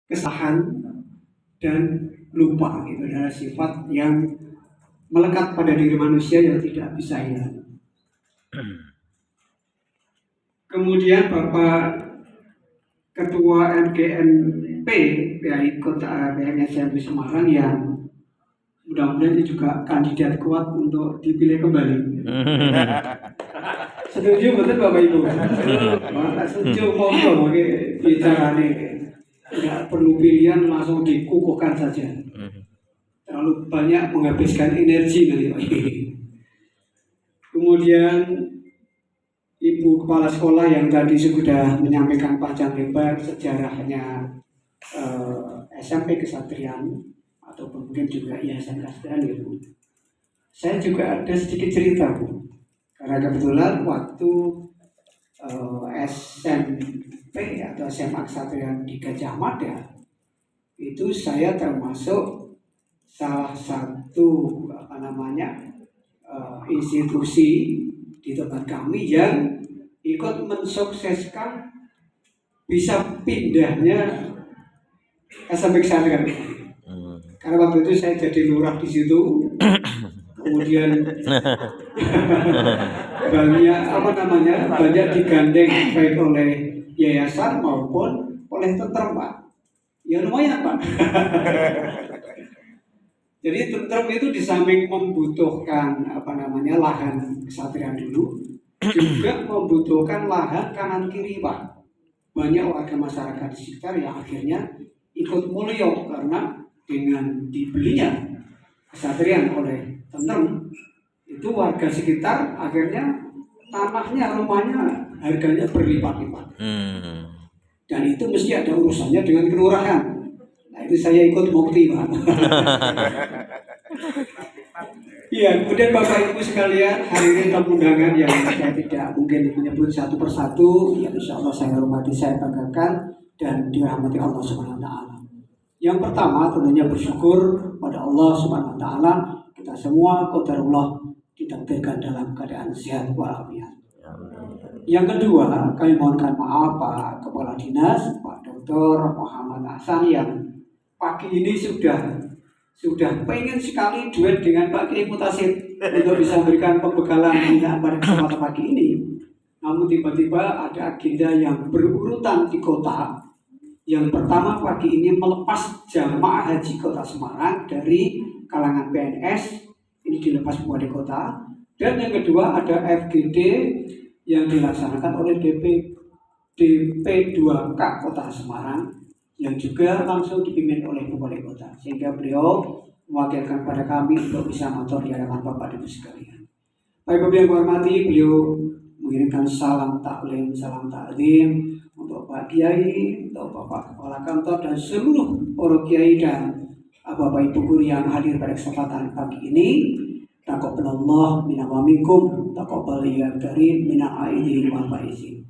kesalahan dan lupa. Itu adalah sifat yang melekat pada diri manusia yang tidak bisa hilang. Kemudian Bapak Ketua MGMP PAI Kota PNSMP Semarang yang mudah-mudahan juga kandidat kuat untuk dipilih kembali. Setuju betul Bapak Ibu? Setuju monggo bicara nih. Tidak perlu pilihan, langsung dikukuhkan saja. Terlalu banyak menghabiskan energi nanti Pak. Kemudian Ibu Kepala Sekolah yang tadi sudah menyampaikan panjang lebar sejarahnya SMP Kesatrian ataupun mungkin juga Yayasan Kesatrian ya Bu. Saya juga ada sedikit cerita Bu. Karena kebetulan waktu SMP atau SMA Kesatrian di Gajah Mada itu saya termasuk salah satu institusi di tempat kami yang ikut mensukseskan bisa pindahnya SMP Kesatrian. Karena waktu itu saya jadi lurah di situ, kemudian banyak digandeng baik oleh yayasan maupun oleh tentrem Pak. Ya lumayan Pak. Jadi tentrem itu di samping membutuhkan lahan kesatrian dulu, juga membutuhkan lahan kanan kiri Pak. Banyak warga masyarakat di sekitar yang akhirnya ikut mulyo karena dengan dibelinya kesatrian oleh tentrem itu warga sekitar akhirnya tanahnya, rumahnya harganya berlipat-lipat. Dan itu mesti ada urusannya dengan kelurahan. Nah itu saya ikut mukti Pak. Iya, kemudian Bapak Ibu sekalian, hari ini tamu undangan yang saya tidak mungkin menyebut satu persatu, ya insya Allah saya hormati, saya banggakan dan dirahmati Allah Subhanahu Wa Taala. Yang pertama tentunya bersyukur pada Allah Subhanahu Wa Taala, kita semua qadarullah ditakdirkan dalam keadaan sehat walafiat. Yang kedua, kami mohonkan maaf Pak Kepala Dinas, Pak Dr. Muhammad Hasan yang pagi ini sudah pengen sekali duet dengan Pak Kiai Mutasid untuk bisa memberikan pembekalan pada kesempatan pagi ini. Namun tiba-tiba ada agenda yang berurutan di kota. Yang pertama pagi ini melepas jamaah haji Kota Semarang dari kalangan PNS, ini dilepas wali kota. Dan yang kedua ada FGD yang dilaksanakan oleh DP2K Kota Semarang yang juga langsung dipimpin oleh Wali Kota, sehingga beliau mewakilkan pada kami untuk bisa matur di hadapan Bapak Ibu sekalian. Bapak Ibu yang hormati, beliau mengirimkan salam taklim, salam taklim untuk Pak Kiai, untuk Bapak Kepala Kantor dan seluruh para Kiai dan Bapak Ibu guru yang hadir pada kesempatan pagi ini. Taqabbalallah minna wa minkum, taqabbal ya karim minal aidin wal faizin.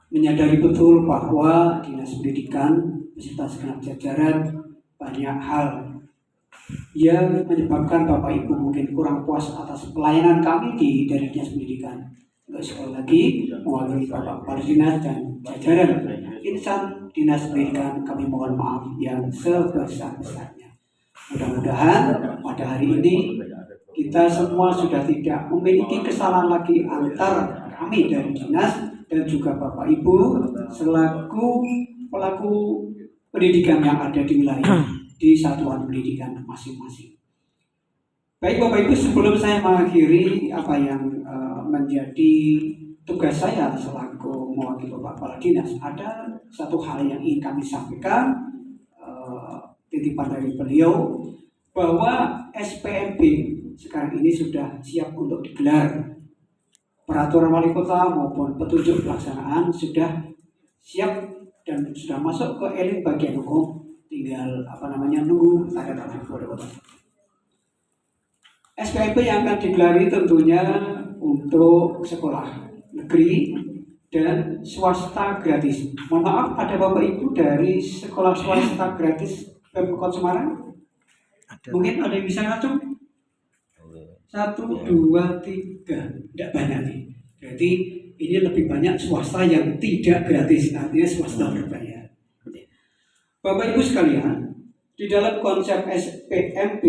Menyadari betul bahwa Dinas Pendidikan beserta segenap jajaran banyak hal yang menyebabkan Bapak Ibu mungkin kurang puas atas pelayanan kami dari Dinas Pendidikan. Untuk sekali lagi mewakili Bapak Kepala Dinas dan jajaran insan Dinas Pendidikan, kami mohon maaf yang sebesar-besarnya. Mudah-mudahan pada hari ini kita semua sudah tidak memiliki kesalahan lagi antara kami dari dinas dan juga Bapak Ibu selaku pelaku pendidikan yang ada di wilayah di satuan pendidikan masing-masing. Baik Bapak Ibu, sebelum saya mengakhiri apa yang menjadi tugas saya selaku mewakili Bapak Kepala Dinas, ada satu hal yang ingin kami sampaikan, titipan dari beliau, bahwa SPMB sekarang ini sudah siap untuk digelar. Peraturan wali kota maupun petunjuk pelaksanaan sudah siap dan sudah masuk ke elit bagian hukum, tinggal nunggu tanda tangan wali kota. SPMB yang akan digelar tentunya untuk sekolah negeri dan swasta gratis. Mohon maaf, ada Bapak Ibu dari sekolah swasta gratis Pemkot Semarang? Mungkin ada yang bisa ngacung? 1, 2, 3, tidak banyak nih. Berarti ini lebih banyak swasta yang tidak gratis, artinya swasta berbayar. Bapak Ibu sekalian, di dalam konsep SPMP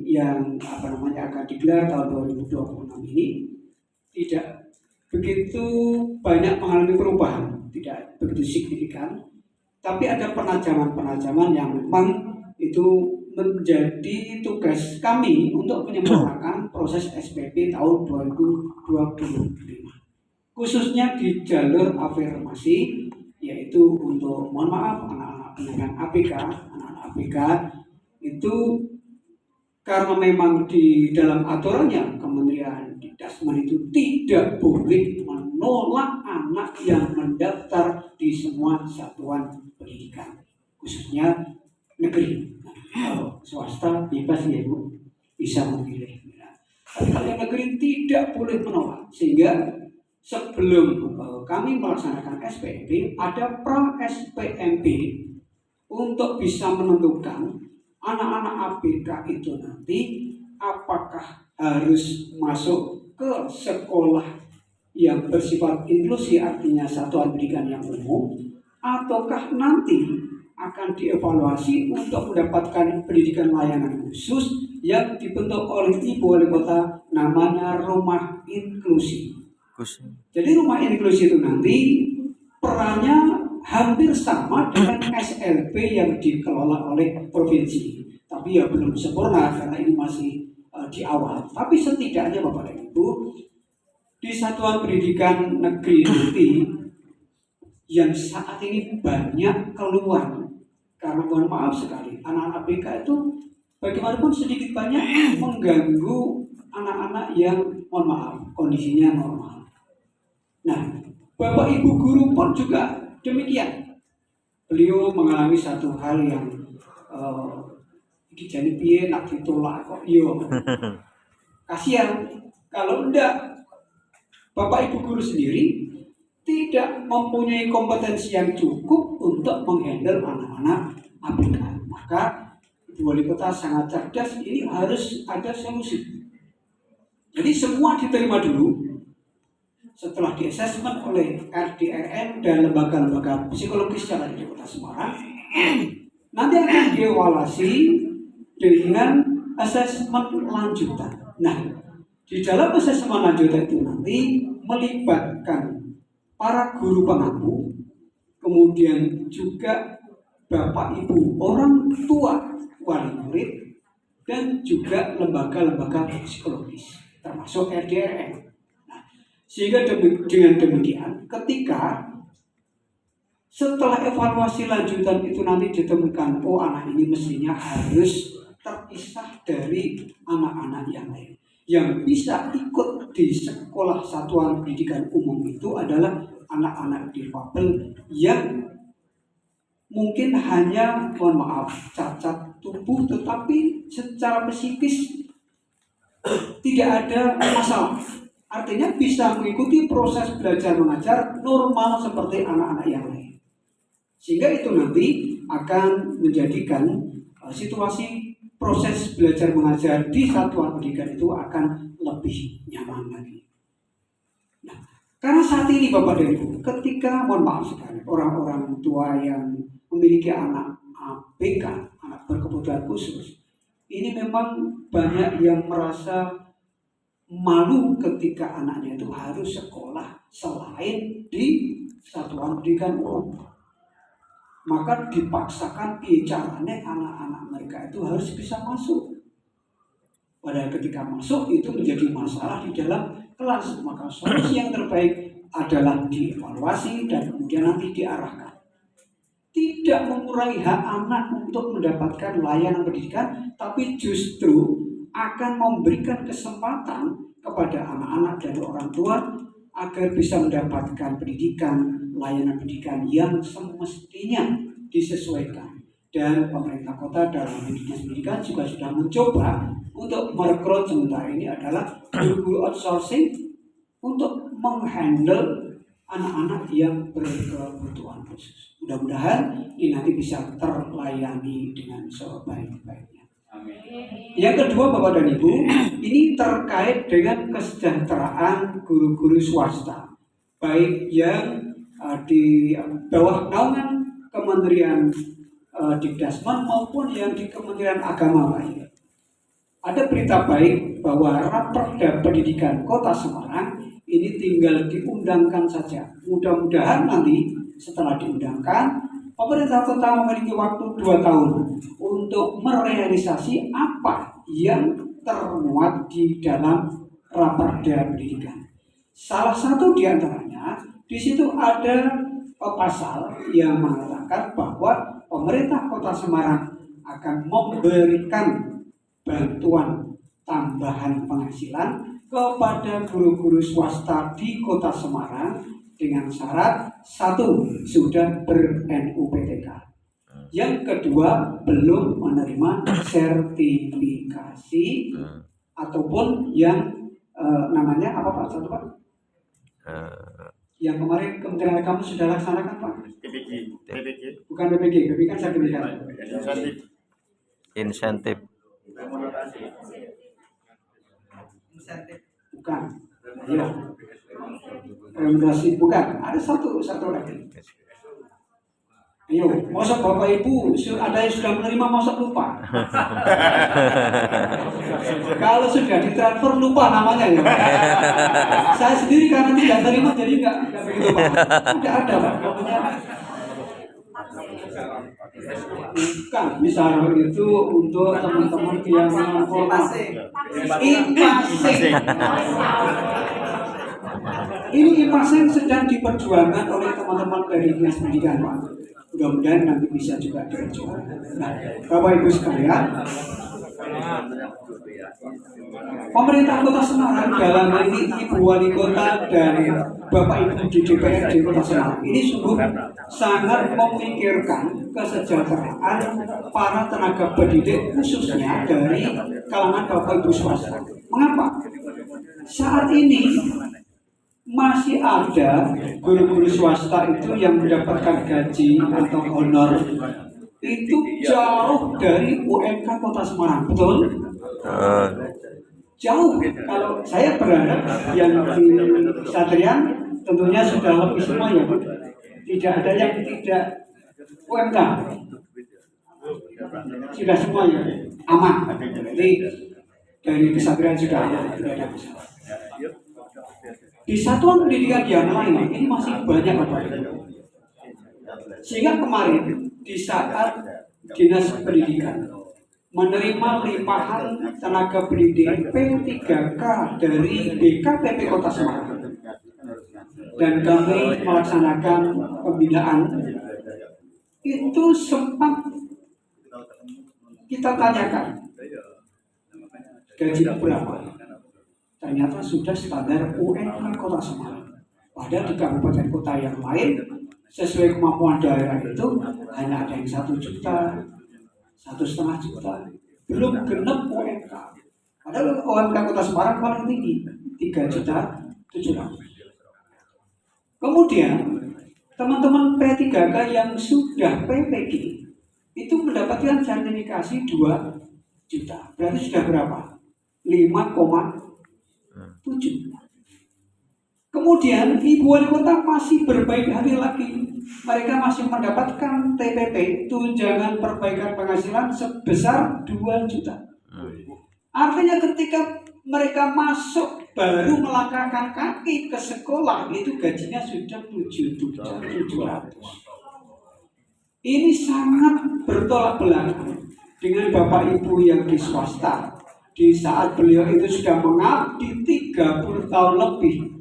yang akan digelar tahun 2026 ini tidak begitu banyak mengalami perubahan, tidak begitu signifikan, tapi ada penajaman-penajaman yang memang itu menjadi tugas kami untuk menyempurnakan proses SPP tahun 2025, khususnya di jalur afirmasi, yaitu untuk anak-anak penyandang ABK. Anak-anak ABK itu karena memang di dalam aturannya Kementerian Dikdasmen itu tidak boleh menolak anak yang mendaftar di semua satuan pendidikan, khususnya negeri. Kalau swasta bebas ya Bu, bisa memilih. Tapi kalau yang negeri tidak boleh menolak, sehingga sebelum kami melaksanakan SPMP ada pra SPMP untuk bisa menentukan anak-anak ABK itu nanti apakah harus masuk ke sekolah yang bersifat inklusi, artinya satuan pendidikan yang umum, ataukah nanti akan dievaluasi untuk mendapatkan pendidikan layanan khusus yang dibentuk oleh Ibu Wali Kota, namanya rumah inklusi. Jadi rumah inklusi itu nanti perannya hampir sama dengan SLP yang dikelola oleh provinsi, tapi ya belum sempurna karena ini masih di awal. Tapi setidaknya Bapak dan Ibu, di satuan pendidikan negeri nanti yang saat ini banyak keluhan, karena mohon maaf sekali anak-anak ABK itu bagaimanapun sedikit banyak mengganggu anak-anak yang mohon maaf kondisinya normal. Nah, Bapak Ibu guru pun juga demikian. Beliau mengalami satu hal yang jadi piye nak ditolak kok yo. Kasihan kalau enggak Bapak Ibu guru sendiri tidak mempunyai kompetensi yang cukup untuk menghandle anak-anak ABK. Maka Ibu Wali Kota sangat cerdas, ini harus ada solusi. Jadi semua diterima dulu, setelah di-assessment oleh RDRN dan lembaga-lembaga psikologis yang ada di Kota Semarang, nanti akan dievaluasi dengan assessment lanjutan. Nah, di dalam assessment lanjutan itu nanti melibatkan para guru pengampu, kemudian juga Bapak Ibu orang tua wali murid, dan juga lembaga-lembaga psikologis termasuk RDRN. Nah, sehingga dengan demikian ketika setelah evaluasi lanjutan itu nanti ditemukan, oh anak ini mestinya harus terpisah dari anak-anak yang lain. Yang bisa ikut di sekolah satuan pendidikan umum itu adalah anak-anak difabel yang mungkin hanya, mohon maaf, cacat tubuh, tetapi secara psikis tidak ada masalah. Artinya bisa mengikuti proses belajar mengajar normal seperti anak-anak yang lain. Sehingga itu nanti akan menjadikan situasi proses belajar mengajar di satuan pendidikan itu akan lebih nyaman lagi. Nah, karena saat ini Bapak dan Ibu, ketika mohon maaf sekali orang-orang tua yang memiliki anak ABK, anak berkebutuhan khusus, ini memang banyak yang merasa malu ketika anaknya itu harus sekolah selain di satuan pendidikan umum. Maka dipaksakan caranya anak-anak mereka itu harus bisa masuk. Padahal ketika masuk itu menjadi masalah di dalam kelas. Maka solusi yang terbaik adalah dievaluasi dan kemudian nanti diarahkan. Tidak mengurangi hak anak untuk mendapatkan layanan pendidikan, tapi justru akan memberikan kesempatan kepada anak-anak dan orang tua agar bisa mendapatkan pendidikan, layanan pendidikan yang semestinya disesuaikan. Dan pemerintah kota dalam dinas pendidikan juga sudah mencoba untuk merekrut sementara ini adalah guru-guru outsourcing untuk menghandle anak-anak yang berkebutuhan khusus. Mudah-mudahan ini nanti bisa terlayani dengan sebaik-baiknya. Yang kedua Bapak dan Ibu, ini terkait dengan kesejahteraan guru-guru swasta, baik yang di bawah naungan Kementerian Dikdasmen maupun yang di Kementerian Agama baik. Ada berita baik bahwa Raperda Pendidikan Kota Semarang ini tinggal diundangkan saja. Mudah-mudahan nanti setelah diundangkan, pemerintah kota memiliki waktu 2 tahun untuk merealisasi apa yang termuat di dalam Raperda Pendidikan. Salah satu di antaranya, di situ ada pasal yang mengatakan bahwa pemerintah Kota Semarang akan memberikan bantuan tambahan penghasilan kepada guru-guru swasta di Kota Semarang dengan syarat 1. Sudah ber-NUPTK, yang kedua belum menerima sertifikasi ataupun yang namanya apa Pak? Satu Pak? Yang kemarin Kementerian Agama sudah laksanakan Pak? PPG. Bukan PPG, PPG kan sertifikat. Insentif. Bukan. Iya. Remunerasi bukan. Ada satu lagi. Ayo, masa Bapak Ibu ada yang sudah menerima masa lupa? Kalau sudah ditransfer lupa namanya ya. Saya sendiri karena tidak terima jadi nggak begitu Pak. Tidak ada Pak. Bukan, misalnya itu untuk teman-teman yang IPASING. Ini IPASING sedang diperjuangkan oleh teman-teman dari Dinas Pendidikan Pak. Mudah-mudahan nanti bisa juga diperjuangkan. Nah, Bapak Ibu sekalian, pemerintah Kota Semarang dalam hal ini Ibu Wali Kota dan Bapak Ibu di DPRD Kota Semarang ini sungguh sangat memikirkan kesejahteraan para tenaga pendidik khususnya dari kalangan Bapak Ibu swasta. Mengapa? Saat ini masih ada guru-guru swasta itu yang mendapatkan gaji atau honor itu jauh dari UMK Kota Semarang, betul? Jauh. Kalau saya berharap yang di Satrian tentunya sudah lebih semua ya, tidak ada yang tidak UMK, sudah semua ya aman. Jadi dari Kesatria sudah tidak ada masalah. Di satuan pendidikan yang lain ini masih banyak Bapak. Sehingga kemarin di saat Dinas Pendidikan menerima limpahan tenaga pendidik P3K dari BKPP Kota Semarang dan kami melaksanakan pembinaan, itu sempat kita tanyakan gaji berapa. Ternyata sudah standar UMK Kota Semarang. Padahal di kabupaten kota yang lain sesuai kemampuan daerah itu hanya ada yang 1 juta, 1,5 juta, belum genep UMK. Padahal UMK Kota Semarang paling tinggi 3.700.000. Kemudian teman-teman P3K yang sudah PPG itu mendapatkan sertifikasi 2 juta. Berarti sudah berapa? 5,7. Kemudian Ibu Wali Kota masih berbaik hati lagi. Mereka masih mendapatkan TPP, tunjangan perbaikan penghasilan sebesar 2 juta. Artinya ketika mereka masuk baru melangkahkan kaki ke sekolah itu gajinya sudah 7.700. Ini sangat bertolak belakang dengan Bapak Ibu yang di swasta. Di saat beliau itu sudah mengabdi 30 tahun lebih,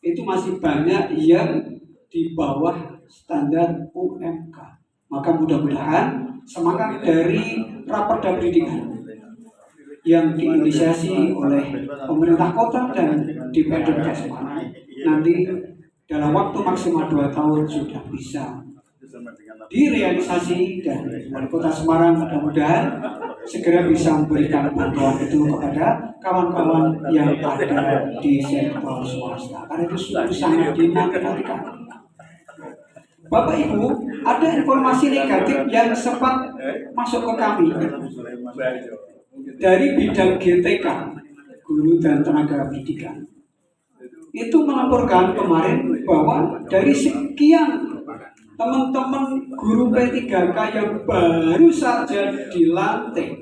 itu masih banyak yang di bawah standar UMK. Maka mudah-mudahan semangat dari Raperda Pendidikan yang diinisiasi oleh pemerintah kota dan DPRD Kota Semarang nanti dalam waktu maksimal 2 tahun sudah bisa direalisasi dan Wali Kota Semarang mudah-mudahan segera bisa memberikan bantuan itu kepada kawan-kawan yang ada di sektor swasta. Karena itu sangat dinantikan. Bapak Ibu, ada informasi negatif yang sempat masuk ke kami dari bidang GTK, guru dan tenaga pendidikan. Itu melaporkan kemarin bahwa dari sekian teman-teman guru P3K yang baru saja dilantik,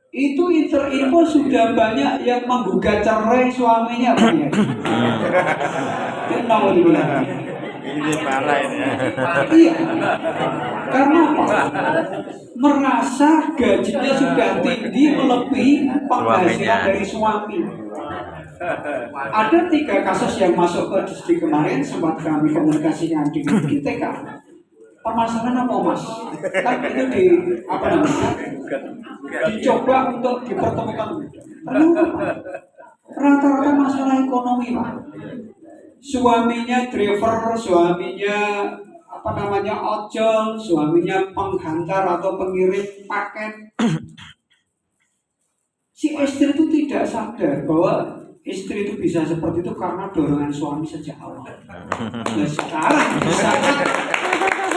itu interinfo sudah banyak yang menggugat cerai suaminya, Pak ya. Kenapa dibilang? Ini parah ini ya. Iya, karena apa? Merasa gajinya sudah tinggi melebihi penghasilan dari suami. Ada 3 kasus yang masuk ke distrik kemarin, sempat kami komunikasikan dengan GTK. Permasalahan apa mas? Kan itu dicoba untuk dipertemukan. Rata-rata masalah ekonomi pak. Suaminya driver, suaminya ojol, suaminya penghantar atau pengirim paket. Si istri itu tidak sadar bahwa istri itu bisa seperti itu karena dorongan suami sejak awal. Nah sekarang misalkan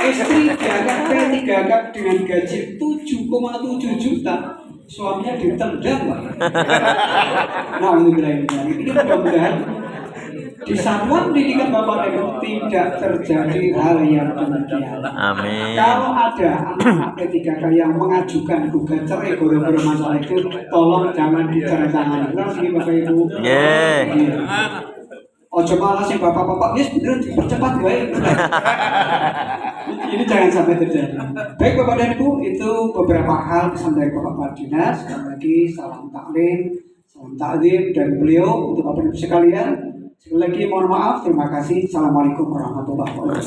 istri diangkat P3K dengan gaji 7,7 juta, suaminya ditendang Pak. Nah ini mudah-mudahan di satuan pendidikan Bapak Ibu tidak terjadi hal yang demikian. Amin. Kalau ada anak-anak P3K yang mengajukan gugat cerai gara-gara masalah itu, tolong jangan ditandatangani. Terus Bapak Ibu. Ojo malah sih bapak-bapak, ini beneran dipercepat guys. Ini jangan sampai terjadi. Baik Bapak dan Ibu, itu beberapa hal pesan dari Bapak Dinas. Sekali lagi salam taklim, salam taklim dari beliau untuk Bapak Ibu sekalian. Sekali lagi mohon maaf, terima kasih. Assalamualaikum warahmatullahi wabarakatuh.